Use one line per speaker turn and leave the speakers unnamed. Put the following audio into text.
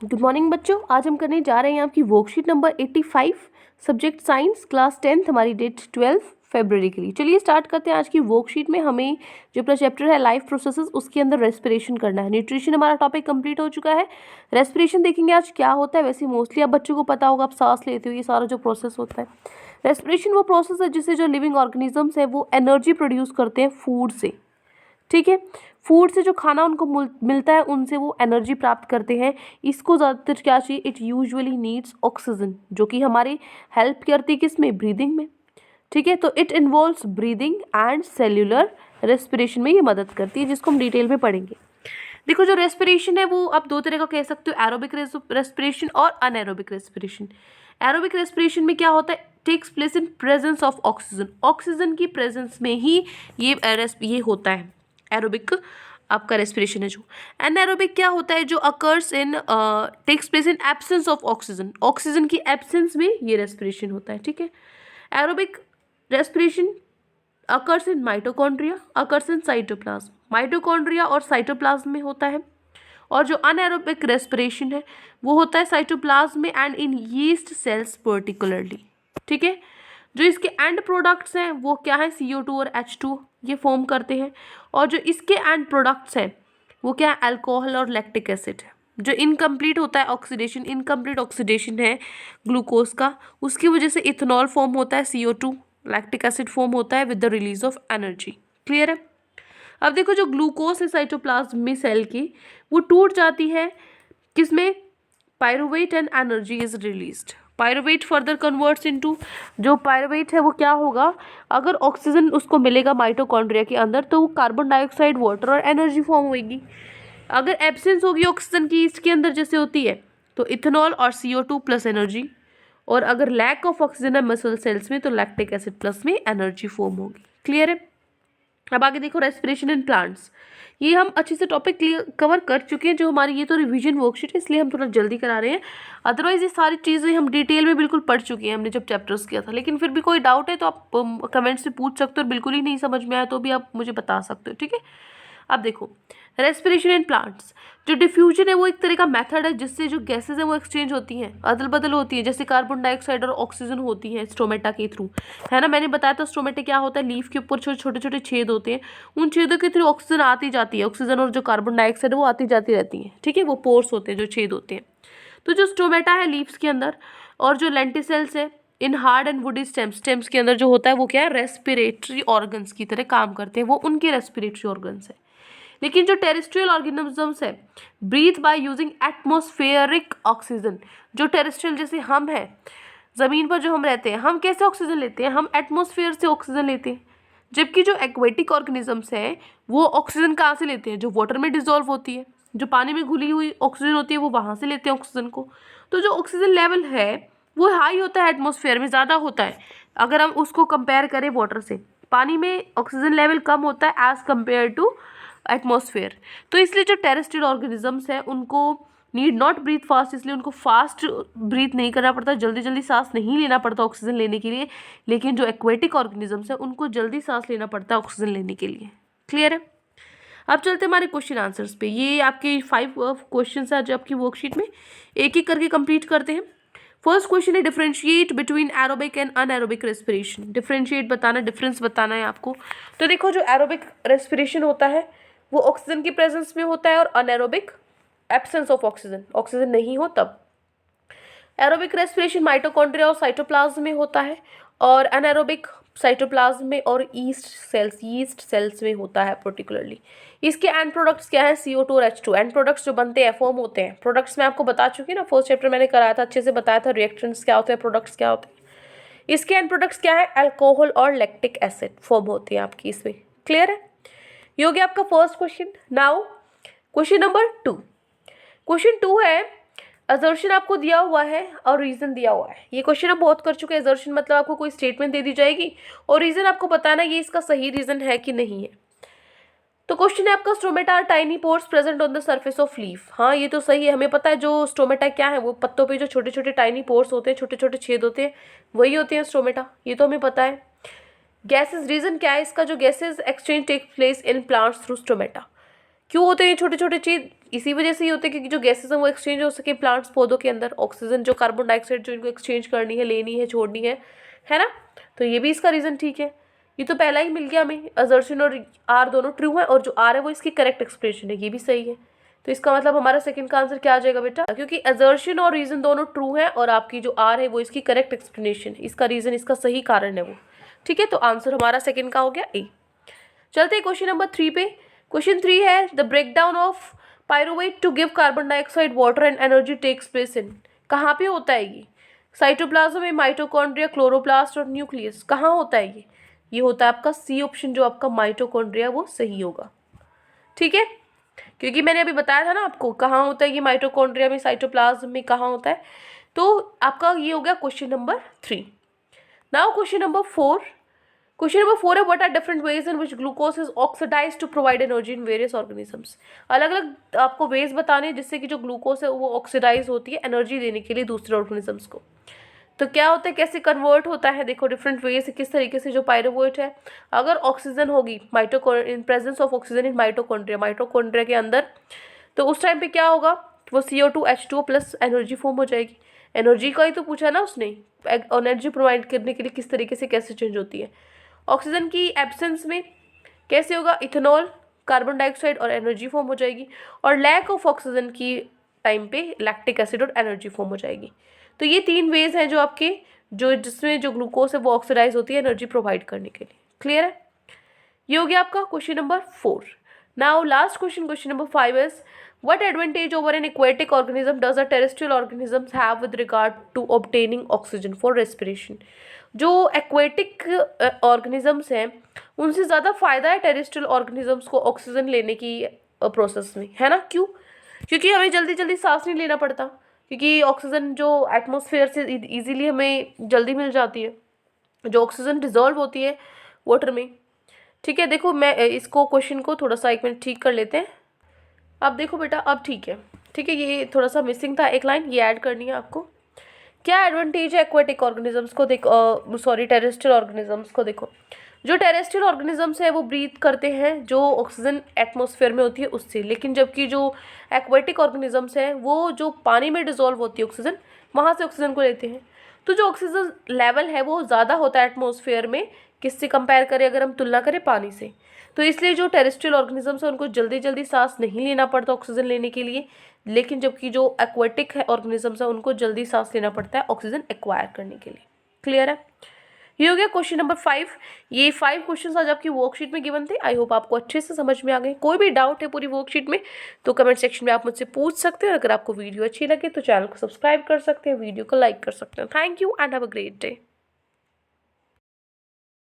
Good morning बच्चों। आज हम करने जा रहे हैं आपकी worksheet number 85, subject science, class 10th, हमारी डेट 12 फरवरी के लिए। चलिए स्टार्ट करते हैं। आज की वर्कशीट में हमें जो अपना चैप्टर है लाइफ प्रोसेसेस, उसके अंदर रेस्पिरेशन करना है। न्यूट्रिशन हमारा टॉपिक कंप्लीट हो चुका है। रेस्पिरेशन देखेंगे आज क्या होता है। वैसे मोस्टली आप बच्चों को पता होगा, आप सांस लेते हो, ये सारा जो प्रोसेस होता है। रेस्पिरेशन वो प्रोसेस है जिससे जो लिविंग ऑर्गेनिजम्स है वो एनर्जी प्रोड्यूस करते हैं फूड से। ठीक है, फूड से जो खाना उनको मिलता है उनसे वो एनर्जी प्राप्त करते हैं। इसको ज़्यादातर क्या चाहिए, इट यूजुअली नीड्स ऑक्सीजन, जो कि हमारी हेल्प करती है किस में, ब्रीदिंग में। ठीक है, तो it involves breathing and cellular respiration में ये मदद करती है, जिसको हम डिटेल में पढ़ेंगे। देखो, जो रेस्पिरेशन है वो आप दो तरह का कह सकते हो, एरोबिक रेस्पिरेशन और अनएरोबिक रेस्पिरेशन। एरोबिक रेस्पिरेशन में क्या होता है, takes place in presence of oxygen. Oxygen की प्रेजेंस में ही ये होता है एरोबिक आपका रेस्पिरेशन है। जो एनाएरोबिक क्या होता है, जो occurs in takes place in absence of oxygen. Oxygen की एब्सेंस में ये रेस्पिरेशन होता है। ठीक है, aerobic respiration occurs in mitochondria, occurs in cytoplasm. Mitochondria और साइटोप्लाज्म में होता है। और जो अनएरोबिक रेस्पिरेशन है वो होता है साइटोप्लाज्म में and in yeast cells particularly. ठीक है, जो इसके एंड प्रोडक्ट्स हैं वो क्या है, CO2 और H2 ये फॉर्म करते हैं। और जो इसके एंड प्रोडक्ट्स हैं वो क्या है, अल्कोहल और लैक्टिक एसिड है। जो इनकम्प्लीट होता है ऑक्सीडेशन, इनकम्प्लीट ऑक्सीडेशन है ग्लूकोज का, उसकी वजह से इथेनॉल फॉर्म होता है, CO2 लैक्टिक एसिड फॉर्म होता है with the release of energy. Clear है। अब देखो, जो ग्लूकोज है साइटोप्लाज्म में सेल की, वो टूट जाती है किसमें, pyruvate and energy is released. Pyruvate further converts into, जो पायरुवेट है वो क्या होगा, अगर ऑक्सीजन उसको मिलेगा माइटोकॉन्ड्रिया के अंदर तो वो कार्बन डाइऑक्साइड, वाटर और एनर्जी फॉर्म होगी। अगर एब्सेंस होगी ऑक्सीजन की इसके अंदर जैसे होती है तो इथेनॉल और CO2 प्लस एनर्जी। और अगर लैक ऑफ ऑक्सीजन है मसल सेल्स में तो लैक्टिक एसिड प्लस में एनर्जी फॉर्म होगी। क्लियर है। अब आगे देखो, रेस्पिरेशन इन प्लांट्स। ये हम अच्छे से टॉपिक कवर कर चुके हैं। जो हमारी ये तो रिवीजन वर्कशीट है इसलिए हम थोड़ा जल्दी करा रहे हैं, अदरवाइज ये सारी चीज़ें हम डिटेल में बिल्कुल पढ़ चुके हैं हमने जब चैप्टर्स किया था। लेकिन फिर भी कोई डाउट है तो आप कमेंट्स से पूछ सकते हो, और बिल्कुल ही नहीं समझ में आया तो भी आप मुझे बता सकते हो। ठीक है, अब देखो, रेस्पिरेशन इन प्लांट्स, जो डिफ्यूजन है वो एक तरह का मेथड है जिससे जो गैसेज हैं वो एक्सचेंज होती हैं, अदल बदल होती है। जैसे कार्बन डाइऑक्साइड और ऑक्सीजन होती है स्टोमेटा के थ्रू, है ना। मैंने बताया था स्टोमेटा क्या होता है, लीफ के ऊपर छोटे छोटे छेद होते हैं, उन छेदों के थ्रू ऑक्सीजन आती जाती है, ऑक्सीजन और जो कार्बन डाइऑक्साइड है वो आती जाती रहती है। ठीक है, वो पोर्स होते हैं, जो छेद होते हैं। तो जो स्टोमेटा है लीव्स के अंदर, और जो लेंटिसेल्स है in hard and woody stems, stems के अंदर जो होता है वो क्या है, रेस्पिरेटरी ऑर्गन्स की तरह काम करते हैं, वो उनके रेस्पिरेटरी ऑर्गन्स है। लेकिन जो टेरेस्ट्रियल ऑर्गेनिजम्स है, breathe by using atmospheric oxygen. जो टेरेस्ट्रियल जैसे हम हैं, ज़मीन पर जो हम रहते हैं, हम कैसे ऑक्सीजन लेते हैं, हम एटमॉस्फेयर से ऑक्सीजन लेते हैं। जबकि जो एक्वेटिक ऑर्गेनिजम्स हैं वो ऑक्सीजन कहाँ से लेते हैं, जो वाटर में डिजोल्व होती है, जो पानी में घुली हुई ऑक्सीजन होती है वो वहाँ से लेते हैं ऑक्सीजन को। तो जो ऑक्सीजन लेवल है वो हाई होता है, एटमॉस्फेयर में ज़्यादा होता है। अगर हम उसको कंपेयर करें वाटर से, पानी में ऑक्सीजन लेवल कम होता है एज कम्पेयर टू एटमॉस्फेयर। तो इसलिए जो टेरेस्ट्रियल ऑर्गेनिजम्स हैं उनको नीड नॉट ब्रीथ फास्ट, इसलिए उनको फास्ट ब्रीथ नहीं करना पड़ता, जल्दी जल्दी सांस नहीं लेना पड़ता ऑक्सीजन लेने के लिए। लेकिन जो एक्वेटिक ऑर्गेनिजम्स हैं उनको जल्दी सांस लेना पड़ता है ऑक्सीजन लेने के लिए। क्लियर है। अब चलते हैं हमारे क्वेश्चन आंसर्स पे। ये आपके 5 क्वेश्चन है जो आपकी वर्कशीट में, एक एक करके कंप्लीट करते हैं। फर्स्ट क्वेश्चन है, differentiate between aerobic and anaerobic respiration. Differentiate बताना, डिफरेंस बताना है आपको। तो देखो, जो एरोबिक रेस्पिरेशन होता है वो ऑक्सीजन की प्रेजेंस में होता है, और anaerobic absence of oxygen, oxygen नहीं हो तब। एरोबिक रेस्पिरेशन माइटोकॉन्ड्रिया और साइटोप्लाज्म में होता है, और अनएरोबिक साइटोप्लाज्म में और यीस्ट सेल्स में होता है पर्टिकुलरली। इसके एंड प्रोडक्ट्स क्या है, CO2 और H2। एंड प्रोडक्ट्स जो बनते हैं, फॉर्म होते हैं। प्रोडक्ट्स मैं आपको बता चुकी ना, फर्स्ट चैप्टर मैंने कराया था, अच्छे से बताया था रिएक्टेंट्स क्या होते हैं, प्रोडक्ट्स क्या होते हैं। इसके एंड प्रोडक्ट्स क्या है, अल्कोहल और लैक्टिक एसिड फॉर्म होती है आपकी इसमें। क्लियर है। ये हो गया आपका first question. Now question number 2। Question 2 है, असर्शन आपको दिया हुआ है और रीजन दिया हुआ है। ये क्वेश्चन हम बहुत कर चुके हैं। असर्शन मतलब आपको कोई स्टेटमेंट दे दी जाएगी और रीजन आपको बताना ये इसका सही रीजन है कि नहीं है। तो क्वेश्चन है आपका, stomata are tiny pores present on the surface of leaf. हाँ, ये तो सही है, हमें पता है जो स्टोमेटा क्या है, वो पत्तों पे जो छोटे छोटे टाइनी पोर्स होते हैं, छोटे छोटे छेद होते हैं, वही होते हैं स्टोमेटा, ये तो हमें पता है। गैसेज, रीजन क्या है इसका, जो gases exchange take place in plants through stomata. क्यों होते हैं ये छोटे छोटे चीज़? इसी वजह से ही होते हैं क्योंकि जो गैसेस हैं वो एक्सचेंज हो सके प्लांट्स पौधों के अंदर, ऑक्सीजन जो कार्बन डाइऑक्साइड जो इनको एक्सचेंज करनी है, लेनी है, छोड़नी है ना। तो ये भी इसका रीज़न ठीक है। ये तो पहला ही मिल गया हमें, असर्शन और आर दोनों ट्रू है और जो आर है वो इसकी करेक्ट एक्सप्रेशन है, ये भी सही है। तो इसका मतलब हमारा सेकंड का आंसर क्या आ जाएगा बेटा, क्योंकि असर्शन और रीज़न दोनों ट्रू है और आपकी जो आर है वो इसकी करेक्ट एक्सप्लेनेशन है, इसका रीज़न, इसका सही कारण है वो। ठीक है, तो आंसर हमारा सेकंड का हो गया ए। चलते हैं क्वेश्चन नंबर 3 पे। क्वेश्चन 3 है the breakdown of pyruvate to give carbon dioxide water and energy takes place in. कहाँ पे होता है ये? साइटोप्लाज्म में, माइटोकॉन्ड्रिया, क्लोरोप्लास्ट और न्यूक्लियस। कहाँ होता है ये होता है आपका सी ऑप्शन, जो आपका माइटोकॉन्ड्रिया, वो सही होगा। ठीक है, क्योंकि मैंने अभी बताया था ना आपको कहाँ होता है ये, माइटोकॉन्ड्रिया में, साइटोप्लाज्म में कहाँ होता है। तो आपका ये हो गया question number 3। Now question number 4। Question number 4 है what are different ways in which glucose is oxidise to provide energy in various organisms. अलग अलग आपको वेज बताने जिससे कि जो ग्लूकोज है वो ऑक्सीडाइज होती है एनर्जी देने के लिए दूसरे ऑर्गेनिजम्स को। तो क्या होता है, कैसे कन्वर्ट होता है, देखो डिफरेंट वे से किस तरीके से जो पायरुवेट है, अगर ऑक्सीजन होगी इन presence of oxygen in mitochondria के अंदर, तो उस टाइम पे क्या होगा, वो CO2 H2O plus energy form हो जाएगी। एनर्जी का ही तो पूछा ना उसने, एनर्जी प्रोवाइड करने के लिए किस तरीके से कैसे चेंज होती है। ऑक्सीजन की एब्सेंस में कैसे होगा, इथेनॉल, कार्बन डाइऑक्साइड और एनर्जी फॉर्म हो जाएगी, और लैक ऑफ ऑक्सीजन की टाइम पे लैक्टिक एसिड और एनर्जी फॉर्म हो जाएगी। तो ये 3 वेज हैं जो आपके जिसमें जो ग्लूकोज है वो ऑक्सीडाइज होती है एनर्जी प्रोवाइड करने के लिए। क्लियर है, ये हो गया आपका question number 4। Now last question number 5 is what advantage over an aquatic organism does a terrestrial organism have with regard to obtaining oxygen for respiration। जो एक्वेटिक ऑर्गेनिजम्स हैं उनसे ज़्यादा फ़ायदा है टेरेस्ट्रियल ऑर्गेनिजम्स को ऑक्सीजन लेने की प्रोसेस में, है ना। क्यों? क्योंकि हमें जल्दी जल्दी सांस नहीं लेना पड़ता, क्योंकि ऑक्सीजन जो एटमॉस्फेयर से इजीली हमें जल्दी मिल जाती है, जो ऑक्सीजन डिजॉल्व होती है वाटर में। ठीक है, देखो मैं इसको क्वेश्चन को थोड़ा सा 1 मिनट ठीक कर लेते हैं। अब देखो बेटा, अब ठीक है, ये थोड़ा सा मिसिंग था एक लाइन, ये ऐड करनी है आपको। क्या एडवांटेज है एक्वेटिक ऑर्गेनिजम्स को, देखो सॉरी टेरेस्ट्रियल ऑर्गेनिजम्स को। देखो जो टेरेस्ट्रियल ऑर्गेनिजम्स है वो ब्रीथ करते हैं जो ऑक्सीजन एटमॉस्फेयर में होती है उससे, लेकिन जबकि जो एक्वेटिक ऑर्गेनिजम्स हैं वो जो पानी में डिजोल्व होती है ऑक्सीजन, वहाँ से ऑक्सीजन को लेते हैं। तो जो ऑक्सीजन लेवल है वो ज़्यादा होता है एटमॉस्फेयर में, किससे कंपेयर करें, अगर हम तुलना करें पानी से। तो इसलिए जो टेरेस्ट्रियल ऑर्गेनिजम्स हैं उनको जल्दी जल्दी सांस नहीं लेना पड़ता ऑक्सीजन लेने के लिए, लेकिन जबकि जो एक्वेटिक है ऑर्गेनिजम्स हैं उनको जल्दी सांस लेना पड़ता है ऑक्सीजन एक्वायर करने के लिए। क्लियर है, ये हो गया क्वेश्चन नंबर 5। ये 5 क्वेश्चन आज आपकी वर्कशीट में गिवन थे। आई होप आपको अच्छे से समझ में आ गए। कोई भी डाउट है पूरी वर्कशीट में तो कमेंट सेक्शन में आप मुझसे पूछ सकते हैं। अगर आपको वीडियो अच्छी लगे तो चैनल को सब्सक्राइब कर सकते हैं, वीडियो को लाइक कर सकते हैं। Thank you and have a great day.